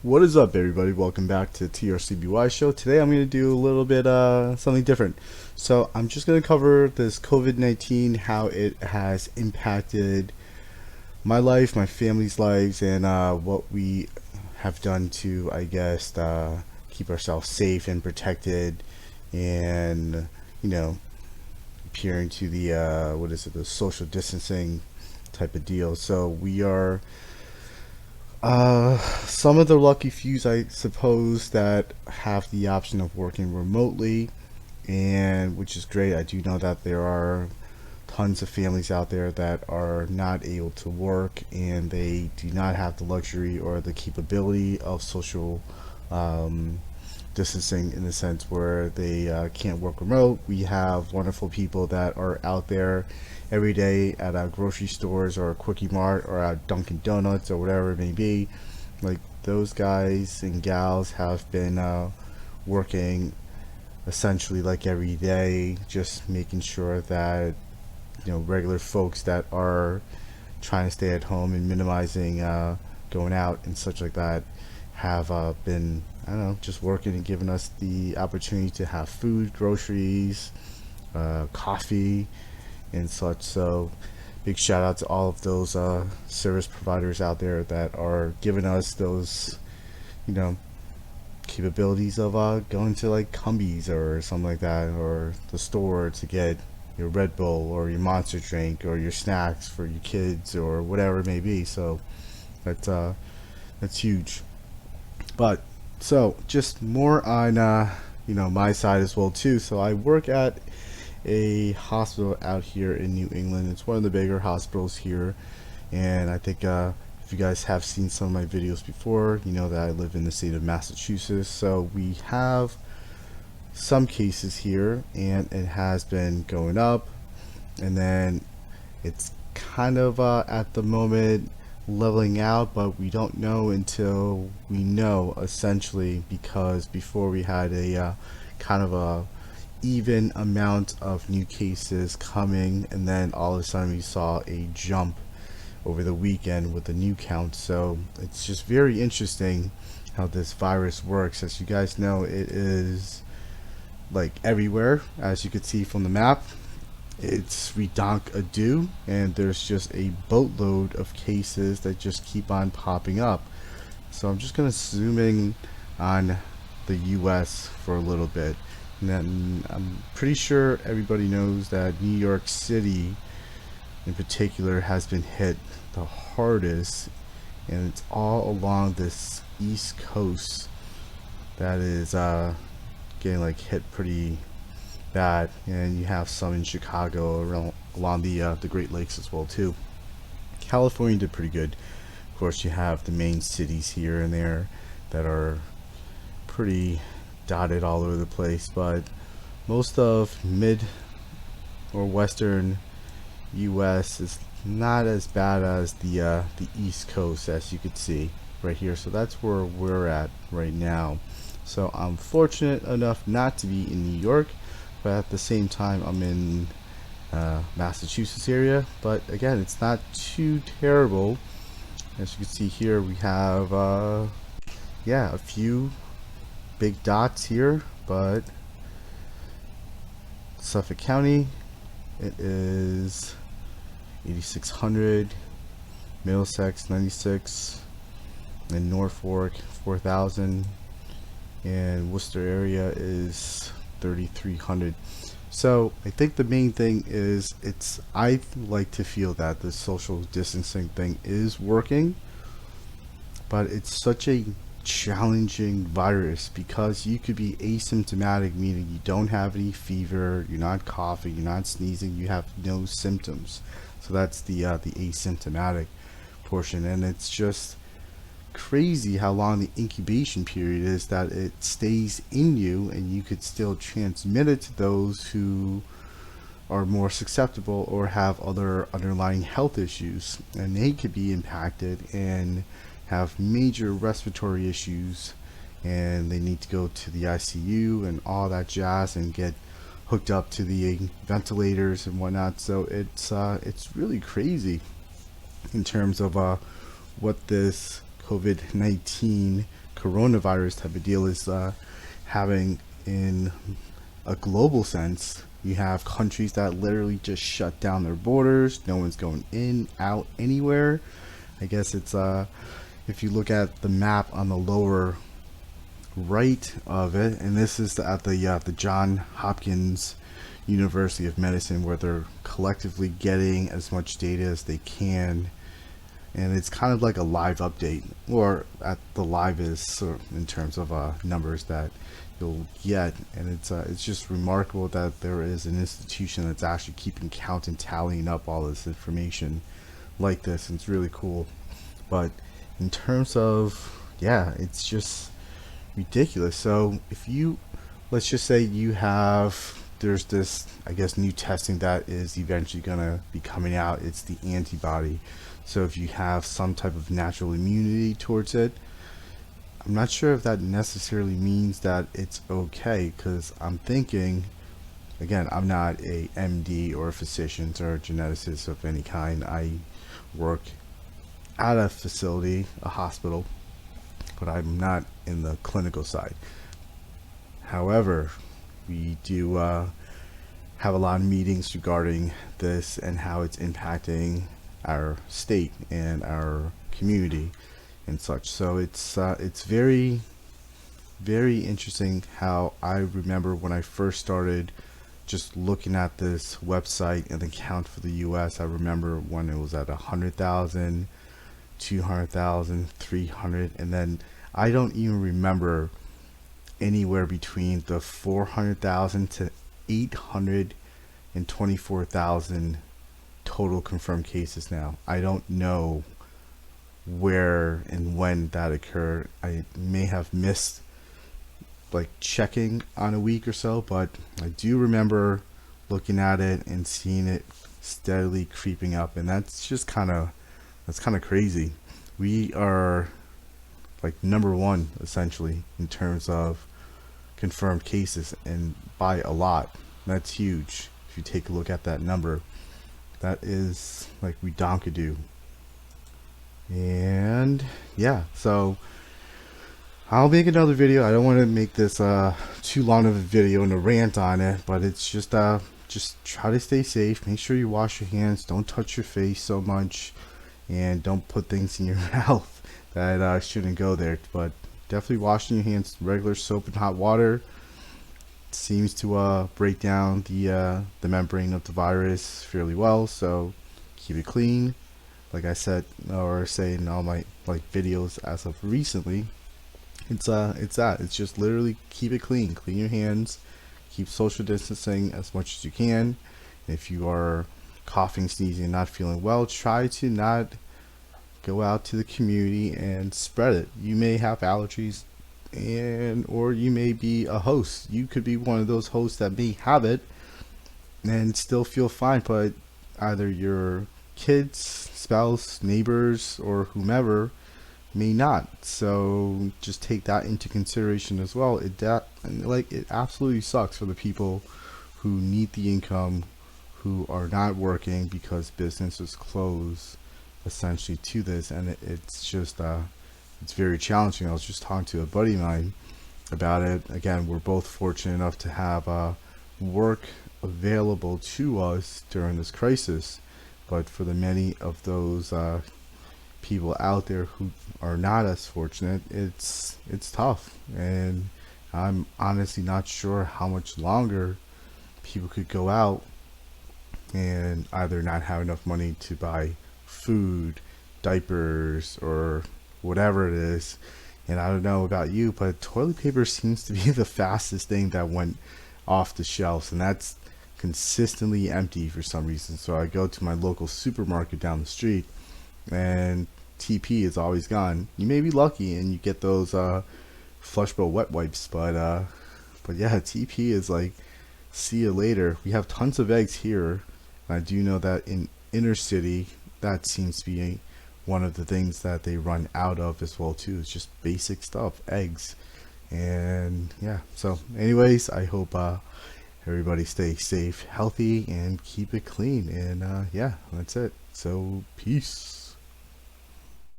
What is up, everybody? Welcome back to TRCBY show. Today I'm going to do a little bit something different. So I'm just going to cover this COVID-19, how it has impacted my life, my family's lives, and what we have done to, I guess, keep ourselves safe and protected, and you know, adhering to the the social distancing type of deal. So we are some of the lucky fews, I suppose, that have the option of working remotely, and which is great. I do know that there are tons of families out there that are not able to work and they do not have the luxury or the capability of social um, distancing, in the sense where they can't work remote. We have wonderful people that are out there every day at our grocery stores or Quickie Mart or at Dunkin' Donuts or whatever it may be. Like, those guys and gals have been working essentially like every day, just making sure that regular folks that are trying to stay at home and minimizing going out and such like that have been, I don't know, just working and giving us the opportunity to have food, groceries, coffee, and such. So, big shout out to all of those service providers out there that are giving us those, you know, capabilities of going to like Cumbies or something like that, or the store to get your Red Bull or your Monster drink or your snacks for your kids or whatever it may be. So that's that's huge. But so just more on my side as well too. So I work at a hospital out here in New England. It's one of the bigger hospitals here, and I think if you guys have seen some of my videos before, you know that I live in the state of Massachusetts. So we have some cases here, and it has been going up, and then it's kind of at the moment leveling out, but we don't know until we know, essentially, because before we had a kind of a even amount of new cases coming, and then all of a sudden we saw a jump over the weekend with the new count. So it's just very interesting how this virus works. As you guys know, it is like everywhere, as you could see from the map. It's redonk adieu, and there's just a boatload of cases that just keep on popping up. So I'm just gonna zoom in on the US for a little bit. And then I'm pretty sure everybody knows that New York City in particular has been hit the hardest, and it's all along this east coast that is getting like hit pretty bad, and you have some in Chicago around along the Great Lakes as well too. California did pretty good. Of course, you have the main cities here and there that are pretty dotted all over the place, but most of mid or western US is not as bad as the east coast, as you could see right here. So that's where we're at right now. So I'm fortunate enough not to be in New York, but at the same time I'm in Massachusetts area. But again, it's not too terrible. As you can see here, we have a few big dots here, but Suffolk County, it is 8,600, Middlesex 96, and Norfolk 4,000, and Worcester area is 3,300. So I think the main thing is, I like to feel that the social distancing thing is working, but it's such a challenging virus because you could be asymptomatic, meaning you don't have any fever, you're not coughing, you're not sneezing, you have no symptoms. So that's the asymptomatic portion, and it's just crazy how long the incubation period is, that it stays in you and you could still transmit it to those who are more susceptible or have other underlying health issues, and they could be impacted and have major respiratory issues, and they need to go to the ICU and all that jazz and get hooked up to the ventilators and whatnot. So it's really crazy in terms of what this COVID-19 coronavirus type of deal is having in a global sense. You have countries that literally just shut down their borders. No one's going in, out, anywhere. I guess it's if you look at the map on the lower right of it, and this is at the John Hopkins University of Medicine, where they're collectively getting as much data as they can, and it's kind of like a live update, or at the live is sort of in terms of numbers that you'll get, and it's just remarkable that there is an institution that's actually keeping count and tallying up all this information like this, and it's really cool. But in terms of, yeah, it's just ridiculous. So if you, let's just say you have, there's this, I guess, new testing that is eventually going to be coming out. It's the antibody. So if you have some type of natural immunity towards it, I'm not sure if that necessarily means that it's okay, because I'm thinking, again, I'm not a MD or a physician or a geneticist of any kind. I work at a facility, a hospital, but I'm not in the clinical side. However, we do have a lot of meetings regarding this and how it's impacting our state and our community and such. So it's very, very interesting how I remember when I first started just looking at this website and the count for the US. I remember when it was at 100,000, 200,000, 300, and then I don't even remember anywhere between the 400,000 to 824,000 total confirmed cases now. I don't know where and when that occurred. I may have missed like checking on a week or so, but I do remember looking at it and seeing it steadily creeping up, and that's kind of crazy. We are like #1 essentially in terms of confirmed cases, and by a lot. That's huge. If you take a look at that number, that is like redonkadoo. And yeah, so I'll make another video. I don't want to make this too long of a video and a rant on it, but it's just try to stay safe. Make sure you wash your hands. Don't touch your face so much, and don't put things in your mouth that shouldn't go there. But definitely washing your hands, regular soap and hot water, seems to break down the membrane of the virus fairly well. So keep it clean, like I said, or say in all my videos as of recently. It's just literally keep it clean your hands, keep social distancing as much as you can. If you are coughing, sneezing, and not feeling well, try to not go out to the community and spread it. You may have allergies, or you may be a host. You could be one of those hosts that may have it and still feel fine, but either your kids, spouse, neighbors, or whomever may not. So just take that into consideration as well. It absolutely sucks for the people who need the income, who are not working because businesses close essentially to this, and it's just it's very challenging. I was just talking to a buddy of mine about it. Again, we're both fortunate enough to have work available to us during this crisis, but for the many of those people out there who are not as fortunate, it's tough, and I'm honestly not sure how much longer people could go out and either not have enough money to buy food, diapers, or whatever it is. And I don't know about you, but toilet paper seems to be the fastest thing that went off the shelves, and that's consistently empty for some reason. So I go to my local supermarket down the street, and TP is always gone. You may be lucky and you get those flush bowl wet wipes, but yeah, TP is like, see you later. We have tons of eggs here, and I do know that in inner city that seems to be one of the things that they run out of as well too. It's just basic stuff, eggs. And yeah, so anyways, I hope everybody stays safe, healthy, and keep it clean. And yeah, that's it. So peace.